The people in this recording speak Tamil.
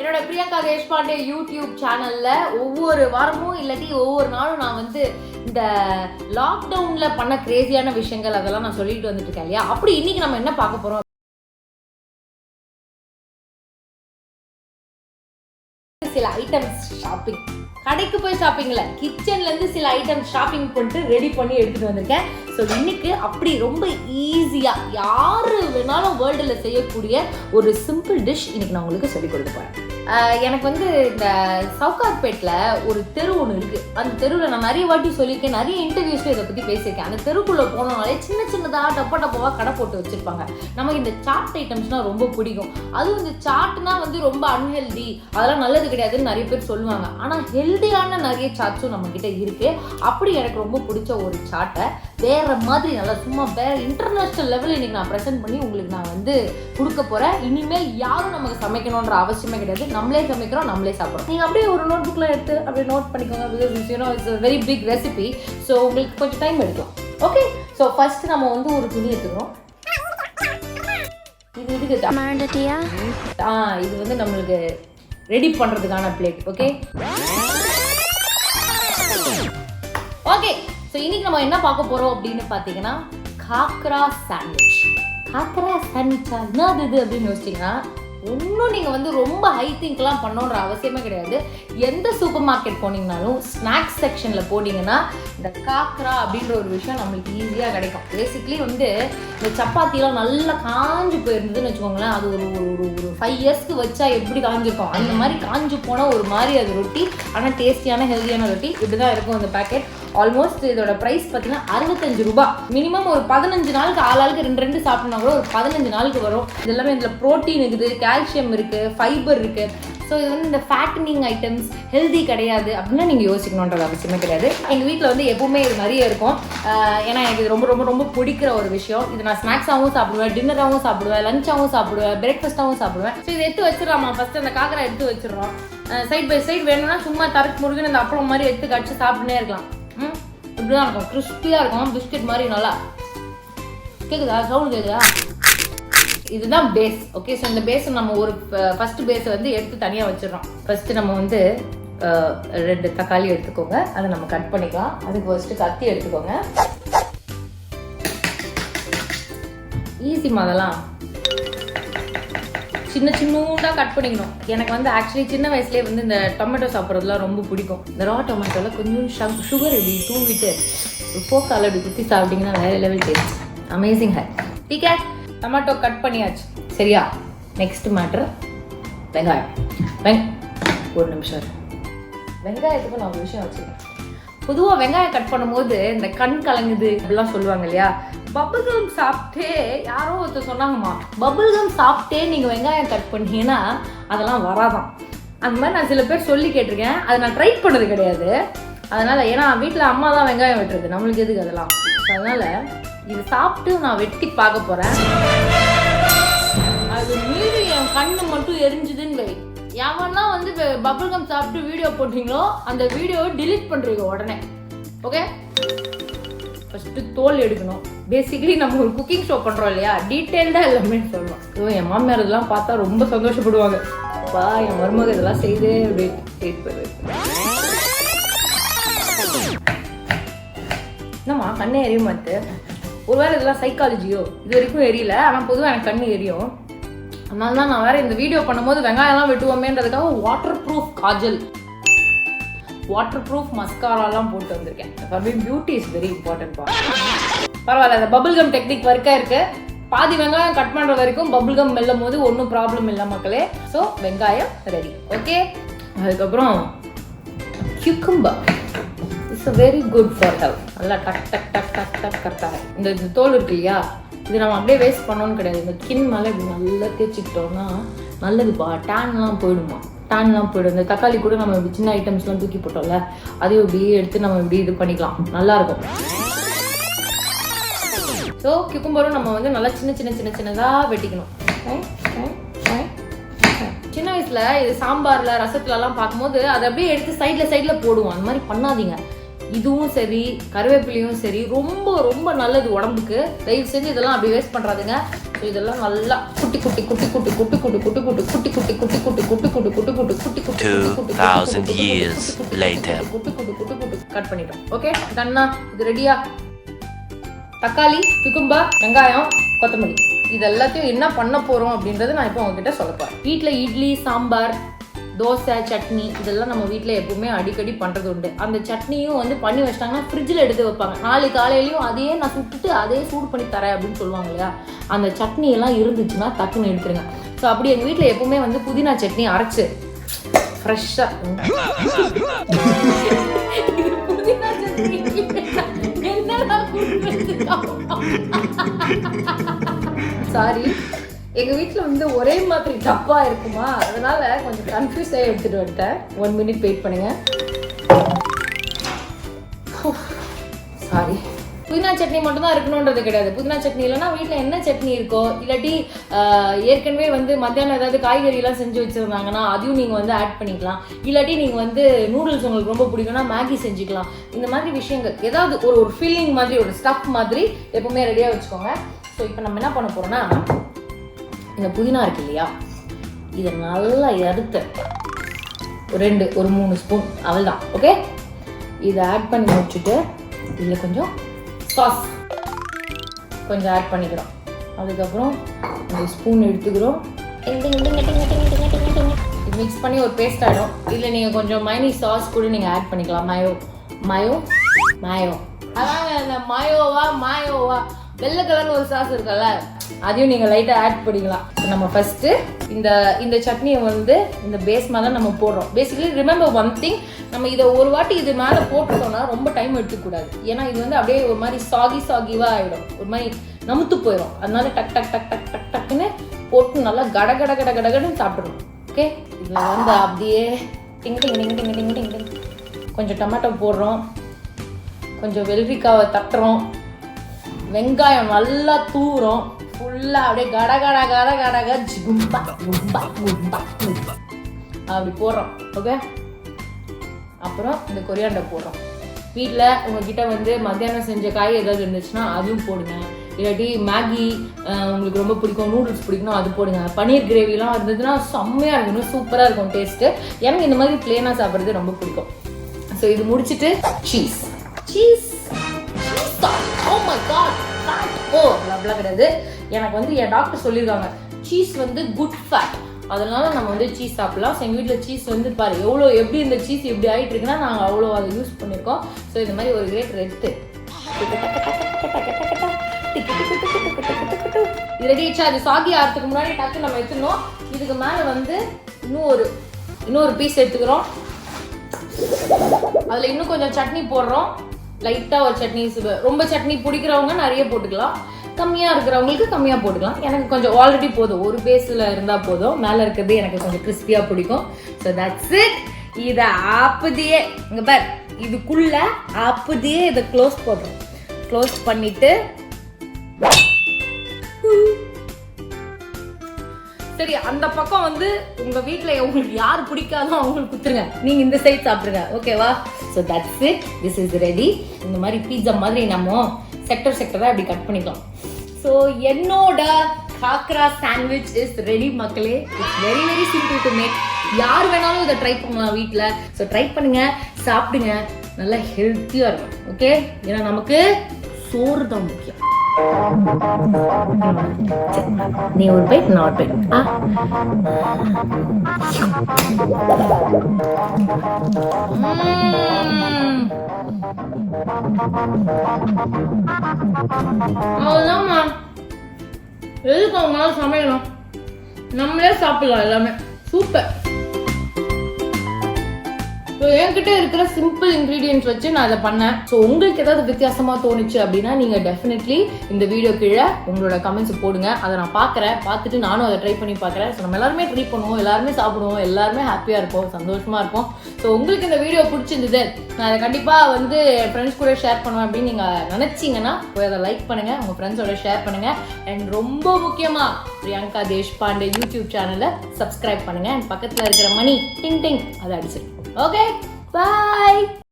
என்னோட பிரியங்கா தேஷ்பாண்டே யூடியூப் சேனல்ல ஒவ்வொரு வாரமும் இல்லாட்டி ஒவ்வொரு நாளும் நான் வந்து இந்த லாக்டவுன்ல பண்ண கிரேசியான விஷயங்கள் அதெல்லாம் நான் சொல்லிட்டு வந்துட்டு இருக்கேன் இல்லையா. அப்படி இன்னைக்கு நம்ம என்ன பார்க்க போறோம், சில ஐட்டம்ஸ் ஷாப்பிங். கடைக்கு போய் ஷாப்பிங் இல்லை, கிச்சன்ல இருந்து சில ஐட்டம் ஷாப்பிங் பண்ணிட்டு ரெடி பண்ணி எடுத்துட்டு வந்திருக்கேன். ஸோ இன்னைக்கு அப்படி ரொம்ப ஈஸியா யாரு வேணாலும் வேர்ல்டுல செய்யக்கூடிய ஒரு சிம்பிள் டிஷ் இன்னைக்கு நான் உங்களுக்கு சொல்லிக் கொடுக்க போறேன். எனக்கு வந்து இந்த சவுகார்பேட்டில் ஒரு தெரு ஒன்று இருக்குது. அந்த தெருவில் நான் நிறைய வாட்டி சொல்லியிருக்கேன், நிறைய இன்டர்வியூஸில் இதை பற்றி பேசியிருக்கேன். அந்த தெருக்குள்ளே போனோம்னாலே சின்ன சின்னதாக டப்பாவாக கடை போட்டு வச்சுருப்பாங்க. நமக்கு இந்த சாட் ஐட்டம்ஸ்னால் ரொம்ப பிடிக்கும். அதுவும் இந்த சாட்னா வந்து ரொம்ப அன்ஹெல்தி, அதெல்லாம் நல்லது கிடையாதுன்னு நிறைய பேர் சொல்லுவாங்க. ஆனால் ஹெல்தியான நிறைய சாட்ஸும் நம்மக்கிட்ட இருக்குது. அப்படி எனக்கு ரொம்ப பிடிச்ச ஒரு சாட்டை வேறு மாதிரி நல்லா சும்மா வேறு இன்டர்நேஷ்னல் லெவலில் இன்றைக்கி நான் ப்ரெசென்ட் பண்ணி உங்களுக்கு நான் வந்து கொடுக்க போகிறேன். இனிமேல் யாரும் நமக்கு சமைக்கணுன்ற அவசியமே கிடையாது, நம்மளே சமைக்கிறோம், நம்மளே சாப்பிட்றோம். நீங்கள் அப்படியே ஒரு நோட் புக்கில் எடுத்து அப்படியே நோட் பண்ணிக்கோங்க. Because you know it's a very big recipe. So உங்களுக்கு கொஞ்சம் டைம் எடுக்கும். ஓகே, ஸோ ஃபர்ஸ்ட் நம்ம வந்து ஒரு துணி எடுத்துக்கிறோம். இது இதுக்கு இது வந்து நம்மளுக்கு ரெடி பண்ணுறதுக்கான பிளேட். ஓகே ஓகே ஸோ இன்னைக்கு நம்ம என்ன பார்க்க போகிறோம் அப்படின்னு பார்த்தீங்கன்னா காக்ரா சாண்ட்விச். காக்ரா சாண்ட்விச்சா என்னது இது அப்படின்னு யோசிச்சிங்கன்னா ஒன்றும் நீங்கள் வந்து ரொம்ப ஹை திங்க்லாம் பண்ணணுன்ற அவசியமே கிடையாது. எந்த சூப்பர் மார்க்கெட் போனீங்கனாலும் ஸ்நாக்ஸ் செக்ஷனில் போனீங்கன்னா இந்த காக்ரா அப்படின்ற ஒரு விஷயம் நம்மளுக்கு ஈஸியாக கிடைக்கும். பேசிக்லி வந்து இந்த சப்பாத்திலாம் நல்லா காஞ்சு போயிருந்ததுன்னு வச்சுக்கோங்களேன், அது ஒரு ஒரு ஒரு 5 இயர்ஸ்க்கு வச்சா எப்படி காஞ்சிருக்கும் அந்த மாதிரி காஞ்சு போனால் ஒரு மாதிரி அது ரொட்டி, ஆனால் டேஸ்டியான ஹெல்தியான ரொட்டி இப்படி தான் இருக்கும் இந்த பேக்கெட். ஆல்மோஸ்ட் இதோட ப்ரைஸ் பார்த்தீங்கன்னா 65 ரூபா. மினிமம் ஒரு 15 நாளுக்கு ஆளாளுக்கு 2 சாப்பிட்னா கூட ஒரு 15 நாளுக்கு வரும். இது எல்லாமே இதில் ப்ரோட்டீன் இருக்குது, கால்சியம் இருக்குது, ஃபைபர் இருக்குது. ஸோ இது வந்து இந்த ஃபேட்டனிங் ஐட்டம்ஸ், ஹெல்தி கிடையாது அப்படின்னா நீங்கள் யோசிக்கணுன்றது அவசியமே கிடையாது. எங்கள் வீட்டில் வந்து எப்பவுமே இது நிறைய இருக்கும். ஏன்னா எனக்கு இது ரொம்ப ரொம்ப ரொம்ப பிடிக்கிற ஒரு விஷயம். இது நான் ஸ்நாக்ஸாகவும் சாப்பிடுவேன், டின்னராகவும் சாப்பிடுவேன், லஞ்சாகவும் சாப்பிடுவேன், பிரேக்ஃபாஸ்ட்டாகவும் சாப்பிடுவேன். ஸோ இதை எடுத்து வச்சிடலாமா, ஃபஸ்ட்டு அந்த காக்கரை எடுத்து வச்சிடறோம். சைட் பை சைட் வேணும்னா சும்மா தரக்கு முருகன் இந்த அப்பளம் மாதிரி எடுத்து கடிச்சு சாப்பிட்டுனே இருக்கலாம். இப்படிதான் இருக்கும், கிறிஸ்பியாக இருக்கும், பிஸ்கெட் மாதிரி. நல்லா கேட்குதா, சவுண்ட் கேட்குதா? இதுதான் பேஸ். ஓகே, ஸோ இந்த பேஸை நம்ம ஒரு ஃபஸ்ட்டு பேஸை வந்து எடுத்து தனியாக வச்சிடறோம். ஃபஸ்ட்டு நம்ம வந்து 2 தக்காளி எடுத்துக்கோங்க, அதை நம்ம கட் பண்ணிக்கலாம். அதுக்கு ஃபஸ்ட்டு கத்தி எடுத்துக்கோங்க. ஈஸிமா, அதெல்லாம் சின்ன சின்னதாக கட் பண்ணிக்கணும். எனக்கு வந்து ஆக்சுவலி சின்ன வயசுலேயே வந்து இந்த டொமேட்டோ சாப்பிட்றதுலாம் ரொம்ப பிடிக்கும். இந்த ரா டொமேட்டோவில் கொஞ்சம் சுகர் இப்படி தூவிட்டு போக்கால் அப்படி குத்தி சாப்பிட்டிங்கன்னா வேறு லெவல் டேஸ்ட், அமேசிங் ஹை. டீக்கே, டொமேட்டோ கட் பண்ணியாச்சு. சரியா, நெக்ஸ்ட் மேட்ரு வெங்காயம். ஒரு நிமிஷம், வெங்காயத்துக்கு நான் ஒரு விஷயம் வச்சுருக்கேன். பொதுவாக வெங்காயம் கட் பண்ணும்போது இந்த கண் கலங்குது அப்படிலாம் சொல்லுவாங்க இல்லையா. பபுள்கம் சாப்பிட்டே யாரோ ஒருத்தர் சொன்னாங்கம்மா, பபுள்கம் சாப்பிட்டே நீங்கள் வெங்காயம் கட் பண்ணீங்கன்னா அதெல்லாம் வராதான். அந்த மாதிரி நான் சில பேர் சொல்லி கேட்டிருக்கேன். அதை நான் ட்ரை பண்ணது கிடையாது. அதனால் ஏன்னா வீட்டில் அம்மா தான் வெங்காயம் வெட்டுறது, நம்மளுக்கு எதுக்கு அதெல்லாம். அதனால் இது சாப்பிட்டு நான் வெட்டி பார்க்க போகிறேன். அது மீறி என் கண்ணு மட்டும் எரிஞ்சுதுன்னு வை, எவன்னா வந்து பபுள்கம் சாப்பிட்டு வீடியோ போட்டீங்களோ அந்த வீடியோவை டிலீட் பண்ணுறீங்க உடனே. ஓகே, ஃபஸ்ட்டு தோல் எடுக்கணும். பேசிக்கலி நம்ம ஒரு குக்கிங் ஷோ பண்ணுறோம் இல்லையா, டீட்டெயில்டாக எல்லாமே சொல்லணும். ஸோ என் மாமியார் இதெல்லாம் பார்த்தா ரொம்ப சந்தோஷப்படுவாங்க. அப்பா என் மருமக இதெல்லாம் செய்து என்னம்மா கண்ணே எரிய மாட்டு. ஒருவேளை இதெல்லாம் சைக்காலஜியோ, இது வரைக்கும் எரியல, ஆனால் பொதுவாக எனக்கு கண்ணு எரியும். அதனால தான் நான் வேற இந்த வீடியோ பண்ணும்போது வெங்காயம்லாம் வெட்டுவோமேன்றதுக்காக வாட்டர் ப்ரூஃப் காஜல், வாட்டர் ப்ரூஃப் மஸ்காராலாம் போட்டு வந்திருக்கேன். Beauty is very important. பரவாயில்ல, அந்த பபுள்கம் டெக்னிக் ஒர்க்காக இருக்கு. பாதி வெங்காயம் கட் பண்ணுற வரைக்கும் பபுள்கம் மெல்லும் போது ஒன்றும் ப்ராப்ளம் இல்லை மக்களே. ஸோ வெங்காயம் ரெடி. ஓகே, அதுக்கப்புறம் cucumber it's very good for health. நல்லா டக் டக் டக் டக் டக் கரெக்டாக. இந்த தோல் இருக்கு இல்லையா, இது நம்ம அப்படியே வேஸ்ட் பண்ணோன்னு கிடையாது. இந்த ஸ்கின் மேலே இப்படி நல்லா தேய்ச்சிக்கிட்டோம்னா நல்லதுப்பா, டேன்லாம் போயிடுமா, டேன்லாம் போயிடும். இந்த தக்காளி கூட நம்ம இப்படி சின்ன ஐட்டம்ஸ்லாம் தூக்கி போட்டோம்ல, அதையும் இப்படியே எடுத்து நம்ம இப்படி இது பண்ணிக்கலாம், நல்லாயிருக்கும். ஸோ கியூக்கம்பரும் நம்ம வந்து நல்லா சின்னதாக வெட்டிக்கணும். சின்ன வயசில் இது சாம்பாரில் ரசத்துலலாம் பார்க்கும்போது அதை அப்படியே எடுத்து சைடில் போடுவோம். அந்த மாதிரி பண்ணாதீங்க. இதுவும் சரி கருவேப்பிலையும் சரி ரொம்ப ரொம்ப நல்லது உடம்புக்கு. தயவு செஞ்சு இதெல்லாம் அப்படி வேஸ்ட் பண்ணுறாதுங்க. ஸோ இதெல்லாம் நல்லா குட்டி குட்டி குட்டி குட்டி குட்டி குட்டி குட்டி குட்டி குட்டி குட்டி குட்டி குட்டி குட்டி குட்டி குட்டி குட்டி குட்டி குட்டி 2000 years later குட்டி குட்டி குட்டி குட்டி கட் பண்ணிட்டோம். ஓகே டன்னா, இது ரெடியா? தக்காளி, குக்கும்பர், வெங்காயம், கொத்தமல்லி இது எல்லாத்தையும் என்ன பண்ண போகிறோம் அப்படின்றத நான் இப்போ உங்ககிட்ட சொல்ல போகிறேன். வீட்டில் இட்லி, சாம்பார், தோசை, சட்னி இதெல்லாம் நம்ம வீட்டில் எப்பவுமே அடிக்கடி பண்ணுறது உண்டு. அந்த சட்னியும் வந்து பண்ணி வச்சிட்டாங்கன்னா ஃப்ரிட்ஜில் எடுத்து வைப்பாங்க. நாளைக்கு காலையிலையும் அதையே நான் சுட்டுட்டு அதே சூடு பண்ணி தரேன் அப்படின்னு சொல்லுவாங்க இல்லையா? அந்த சட்னி எல்லாம் இருந்துச்சுன்னா டக்குன்னு எடுத்துருங்க. ஸோ அப்படி எங்கள் வீட்டில் எப்பவுமே வந்து புதினா சட்னி அரைச்சு ஃப்ரெஷ்ஷாக புதினா சட்னி சாரி, எங்க வீட்டுல வந்து ஒரே மாதிரி டப்பா இருக்குமா, அதனால கொஞ்சம் கன்ஃபியூஸ் ஆகி எடுத்துட்டு வந்துட்டேன். 1 minute வெயிட் பண்ணுங்க. சாரி. புதினா சட்னி மட்டும் தான் இருக்கணுன்றது கிடையாது. புதினா சட்னி இல்லைன்னா வீட்டில் என்ன சட்னி இருக்கோ, இல்லாட்டி ஏற்கனவே வந்து மத்தியானம் ஏதாவது காய்கறிலாம் செஞ்சு வச்சுருந்தாங்கன்னா அதையும் நீங்கள் வந்து ஆட் பண்ணிக்கலாம். இல்லாட்டி நீங்கள் வந்து நூடுல்ஸ் உங்களுக்கு ரொம்ப பிடிக்கும்னா மேகி செஞ்சுக்கலாம். இந்த மாதிரி விஷயங்கள் ஏதாவது ஒரு ஃபீலிங் மாதிரி ஒரு ஸ்டஃப் மாதிரி எப்பவுமே ரெடியாக வச்சுக்கோங்க. ஸோ இப்போ நம்ம என்ன பண்ண போகிறோம்னா, இந்த புதினா இருக்கு இல்லையா, இதை நல்லா எடுத்து ஒரு 3 ஸ்பூன் அவள்தான். ஓகே, இதை ஆட் பண்ணி முடிச்சுட்டு இதில் கொஞ்சம் சாஸ் கொஞ்சம் ஆட் பண்ணிக்கிறோம். அதுக்கப்புறம் ஒரு ஸ்பூன் எடுத்துக்கிறோம். இது மிக்ஸ் பண்ணி ஒரு பேஸ்ட் ஆகிடும். இதில் நீங்கள் கொஞ்சம் மைனீஸ் சாஸ் கூட நீங்கள் ஆட் பண்ணிக்கலாம். மாயோ அதாங்க இந்த மாயோவா வெள்ளை கலர்னு ஒரு சாஸ் இருக்குல்ல, அதையும் நீங்கள் லைட்டாக ஆட் பண்ணிக்கலாம். நம்ம ஃபஸ்ட்டு இந்த சட்னியை வந்து இந்த பேஸ் மேலே நம்ம போடுறோம். பேசிக்கலி ரிமெம்பர் ஒன் திங், நம்ம இதை ஒரு வாட்டி இது மேலே போட்டுட்டோம்னா ரொம்ப டைம் எடுத்துக்கூடாது. ஏன்னா இது வந்து அப்படியே ஒரு மாதிரி சாகிவாக ஆகிடும், ஒரு மாதிரி நமுத்து போயிடும். அதனால டக் டக் டக் டக் டக் டக்குன்னு போட்டு நல்லா கடன்னு சாப்பிடணும். ஓகே, இதில் வந்து அப்படியே டிங் டிங் டிங் டிங் டிங் டிங் டிங் கொஞ்சம் டொமேட்டோ போடுறோம், கொஞ்சம் வெள்ளரிக்காவை தட்டுறோம், வெங்காயம் நல்லா தூரம் ஃபுல்லாக அப்படியே கட அப்படி போடுறோம். ஓகே, அப்புறம் இந்த கொரியாண்டர் போடுறோம். வீட்டில் உங்ககிட்ட வந்து மத்தியானம் செஞ்ச காய் ஏதாவது இருந்துச்சுன்னா அதுவும் போடுங்க. இல்லாட்டி மேகி உங்களுக்கு ரொம்ப பிடிக்கும், நூடுல்ஸ் பிடிக்கணும், அது போடுங்க. பன்னீர் கிரேவிலாம் இருந்ததுன்னா செம்மையாக இருக்கணும், சூப்பராக இருக்கும் டேஸ்ட்டு. எனக்கு இந்த மாதிரி பிளேனாக சாப்பிட்றது ரொம்ப பிடிக்கும். ஸோ இது முடிச்சுட்டு சீஸ் oh my god அப்படிலாம் கிடையாது. எனக்கு வந்து என் டாக்டர் சொல்லியிருக்காங்க சீஸ் வந்து குட் ஃபேட், அதனால நம்ம வந்து சீஸ் சாப்பிடலாம். ஸோ எங்கள் வீட்டில் சீஸ் வந்து பாரு எப்படி இந்த சீஸ் எப்படி ஆகிட்டு இருக்குன்னா நாங்கள் அவ்வளோ அதை யூஸ் பண்ணியிருக்கோம். ஸோ இந்த மாதிரி ஒரு கிரேட் எடுத்து இது ரெடி ஆயிடுச்சா? அது சாகி ஆகிறதுக்கு முன்னாடி டக்கு நம்ம எடுத்துக்கணும். இதுக்கு மேலே வந்து இன்னொரு பீஸ் எடுத்துக்கிறோம். அதில் இன்னும் கொஞ்சம் சட்னி போடுறோம். லைட்டாக ஒரு சட்னி, ரொம்ப சட்னி பிடிக்கிறவங்க நிறைய போட்டுக்கலாம், கம்மியாக இருக்கிறவங்களுக்கு கம்மியாக போட்டுக்கலாம். எனக்கு கொஞ்சம் ஆல்ரெடி போதும், ஒரு பேஸில் இருந்தால் போதும். மேலே இருக்கிறது எனக்கு கொஞ்சம் கிறிஸ்பியாக பிடிக்கும். So that's it. இதை ஆப்புதியே இங்கே பார், இதுக்குள்ள ஆப்புதியே இதை க்ளோஸ் பண்ணிட்டு சரி, அந்த பக்கம் வந்து உங்க வீட்டுல உங்களுக்கு யார் பிடிக்காதோ அவங்களுக்கு குத்துருங்க, நீங்க இந்த சைட் சாப்பிடுங்க. ஓகேவா? So that's it, this is ready. இந்த மாதிரி பீட்சா மாதிரி நம்ம செக்டரா இப்படி கட் பண்ணிக்கலாம். ஸோ என்னோட காக்ரா சாண்ட்விச் இஸ் ரெடி மக்களே. It's very very simple to make. யார் வேணாலும் இதை ட்ரை பண்ணலாம் வீட்டில். ஸோ ட்ரை பண்ணுங்க, சாப்பிடுங்க, நல்லா ஹெல்த்தியா இருக்கும். ஓகே, ஏன்னா நமக்கு சோறு தான் முக்கியம். நீ ஒரு பைட், நான் ஒரு பைட். அவ்வளோதான்மா, எதுக்கு அவங்களால சமைக்கணும், நம்மளே சாப்பிடலாம் எல்லாமே. சூப்பர். ஸோ என்கிட்ட இருக்கிற சிம்பிள் இன்க்ரீடியன்ஸ் வச்சு நான் அதை பண்ணேன். ஸோ உங்களுக்கு ஏதாவது வித்தியாசமாக தோணுச்சு அப்படின்னா நீங்கள் டெஃபினெட்லி இந்த வீடியோ கீழே உங்களோட கமெண்ட்ஸ் போடுங்க. அதை நான் பார்த்துட்டு நானும் அதை ட்ரை பண்ணி பார்க்குறேன். ஸோ நம்ம எல்லாருமே ட்ரை பண்ணுவோம், எல்லாருமே சாப்பிடுவோம், எல்லாருமே ஹாப்பியாக இருப்போம், சந்தோஷமாக இருப்போம். ஸோ உங்களுக்கு இந்த வீடியோ பிடிச்சிருந்தது, நான் அதை கண்டிப்பாக வந்து என் ஃப்ரெண்ட்ஸ் கூட ஷேர் பண்ணுவேன் அப்படின்னு நீங்கள் நினச்சிங்கன்னா போய் அதை லைக் பண்ணுங்கள், உங்கள் ஃப்ரெண்ட்ஸோட ஷேர் பண்ணுங்கள். அண்ட் ரொம்ப முக்கியமாக பிரியங்கா தேஷ்பாண்டே யூடியூப் சேனலை சப்ஸ்கிரைப் பண்ணுங்கள். அண்ட் பக்கத்தில் இருக்கிற மணி டிங் டிங் அதை அடிச்சிருக்கோம். Okay, bye.